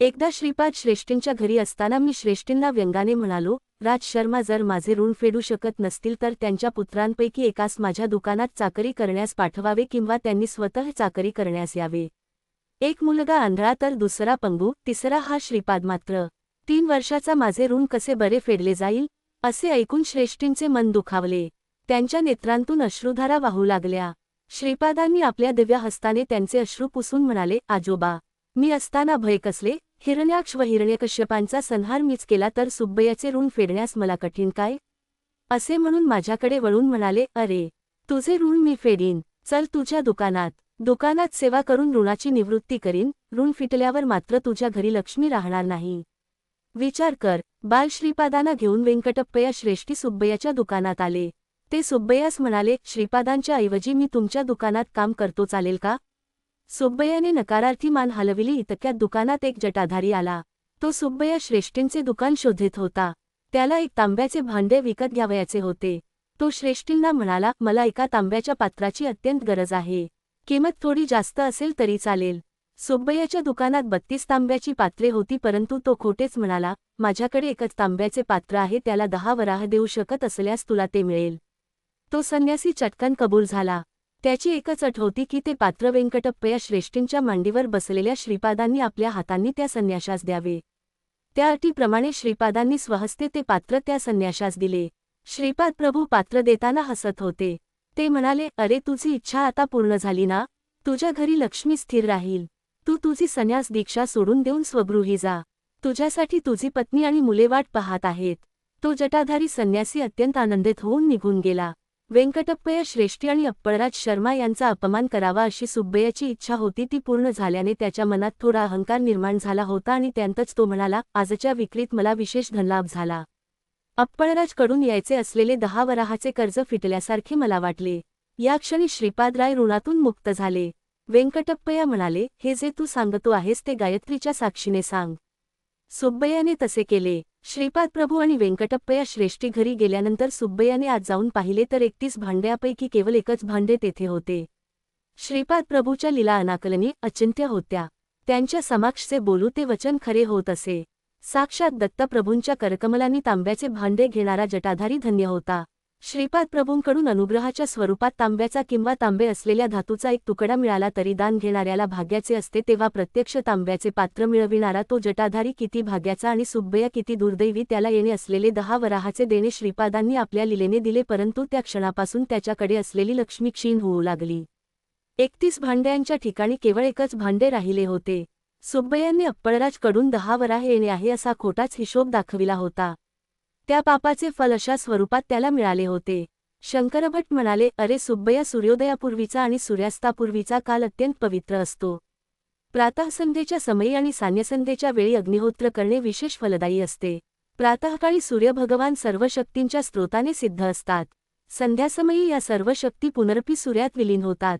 एकदा श्रीपाद श्रेष्ठींच्या घरी असताना मी श्रेष्ठींना व्यंगाने म्हणालो, राज शर्मा जर माझे ऋण फेडू शकत नसतील तर त्यांच्या पुत्रांपैकी एकास माझ्या दुकानात चाकरी करण्यास पाठवावे किंवा त्यांनी स्वतः चाकरी करण्यास यावे. एक मुलगा आंधळा तर दुसरा पंगू, तिसरा हा श्रीपाद मात्र. 3 वर्षाचा माझे ऋण कसे बरे फेडले जाईल? असे ऐकून श्रेष्ठींचे मन दुखावले. त्यांच्या नेत्रांतून अश्रुधारा वाहू लागल्या. श्रीपादांनी आपल्या दिव्या हस्ताने त्यांचे अश्रू पुसून म्हणाले, आजोबा, मी असताना भय कसले? हिरण्याक्ष व हिरण्यकश्यपांचा संहार मीच केला तर सुब्बय्याचे ऋण फेडण्यास मला कठीण काय? असे म्हणून माझ्याकडे वळून म्हणाले, अरे, तुझे ऋण मी फेडीन. चल तुझ्या दुकानात सेवा करून ऋणाची निवृत्ती करीन. ऋण फिटल्यावर मात्र तुझ्या घरी लक्ष्मी राहणार नाही. विचार कर. बाल श्रीपादांना घेऊन वेंकटप्पया श्रेष्ठी सुब्बय्याच्या दुकानात आले. ते सुब्बय्यास म्हणाले, श्रीपादांच्या ऐवजी मी तुमच्या दुकानात काम करतो चालेल का? सुब्बय्याने नकारार्थी मान हलविली. इतक्यात दुकानात एक जटाधारी आला. तो सुब्बय्या श्रेष्ठींचे दुकान शोधित होता. त्याला एक तांब्याचे भांडे विकत घ्यावयाचे होते. तो श्रेष्ठींना म्हणाला, मला एका तांब्याच्या पात्राची अत्यंत गरज आहे. किंमत थोडी जास्त असेल तरी चालेल. सुब्बय्याच्या दुकानात 32 तांब्याची पात्रे होती, परंतु तो खोटेच म्हणाला, माझ्याकडे एकच तांब्याचे पात्र आहे, त्याला 10 वराह देऊ शकत असल्यास तुला ते मिळेल. तो संन्यासी चटकन कबूल झाला. त्याची एकच अट होती की ते पात्र वेंकटप्पया श्रेष्ठींच्या मांडीवर बसलेल्या श्रीपादांनी आपल्या हातांनी त्या संन्याशास द्यावे. त्या अटीप्रमाणे श्रीपादांनी स्वहस्ते ते पात्र त्या संन्याशास दिले. श्रीपाद प्रभू पात्र देताना हसत होते. ते म्हणाले, अरे, तुझी इच्छा आता पूर्ण झाली ना? तुझ्या घरी लक्ष्मी स्थिर राहील. तू तुझी संन्यास दीक्षा सोडून देऊन स्वगृही जा. तुझ्यासाठी तुझी पत्नी आणि मुले वाट पाहत आहेत. तो जटाधारी संन्यासी अत्यंत आनंदित होऊन निघून गेला. वेंकटप्पया श्रेष्ठी आणि अप्पळराज शर्मा यांचा अपमान करावा अशी सुब्बय्याची इच्छा होती, ती पूर्ण झाल्याने त्याच्या मनात थोडा अहंकार निर्माण झाला होता आणि त्यातच तो म्हणाला, आजच्या विक्रीत मला विशेष धनलाभ झाला. अप्पळराजकडून यायचे असलेले 10 वराहाचे कर्ज फिटल्यासारखे मला वाटले. या क्षणी श्रीपादराय ऋणातून मुक्त झाले. वेंकटप्पया म्हणाले, हे जे तू सांगतो आहेस ते गायत्रीच्या साक्षीने सांग. सुब्बय्याने तसे केले. श्रीपाद प्रभू आणि वेंकटप्पया श्रेष्ठी घरी गेल्यानंतर सुब्बय्याने आज जाऊन पाहिले तर 31 भांड्यापैकी केवळ एकच भांडे तेथे होते. श्रीपाद प्रभूच्या लीला अनाकलनीय, अचिंत्य होत्या. त्यांच्या समक्षचे बोलू ते वचन खरे होत असे. साक्षात दत्तप्रभूंच्या करकमलांनी तांब्याचे भांडे घेणारा जटाधारी धन्य होता. श्रीपाद प्रभूंकडून अनुग्रहाच्या स्वरूपात तांब्याचा किंवा तांबे असलेल्या धातूचा एक तुकडा मिळाला तरी दान घेणाऱ्याला भाग्याचे असते, तेव्हा प्रत्यक्ष तांब्याचे पात्र मिळविणारा तो जटाधारी किती भाग्याचा आणि सुब्बय्या किती दुर्दैवी. त्याला येणे असलेले 10 वराहाचे देणे श्रीपादांनी आपल्या लीलेने दिले, परंतु त्या क्षणापासून त्याच्याकडे असलेली लक्ष्मी क्षीण होऊ लागली. 31 भांड्यांच्या ठिकाणी केवळ एकच भांडे राहिले होते. सुब्बय्यांनी अप्पळराजकडून 10 वराह येणे आहे असा खोटाच हिशोब दाखविला होता. त्या पापाचे फल अशा स्वरूपात त्याला मिळाले होते. शंकरभट म्हणाले, अरे सुब्बय्या, सूर्योदयापूर्वीचा आणि सूर्यास्तापूर्वीचा काल अत्यंत पवित्र असतो. प्रातःसंध्येच्या समयी आणि सान्यसंध्येच्या वेळी अग्निहोत्र करणे विशेष फलदायी असते. प्रातःकाळी सूर्यभगवान सर्व शक्तींच्या स्रोताने सिद्ध असतात. संध्यासमयी या सर्व शक्ती पुनरपी सूर्यात विलीन होतात.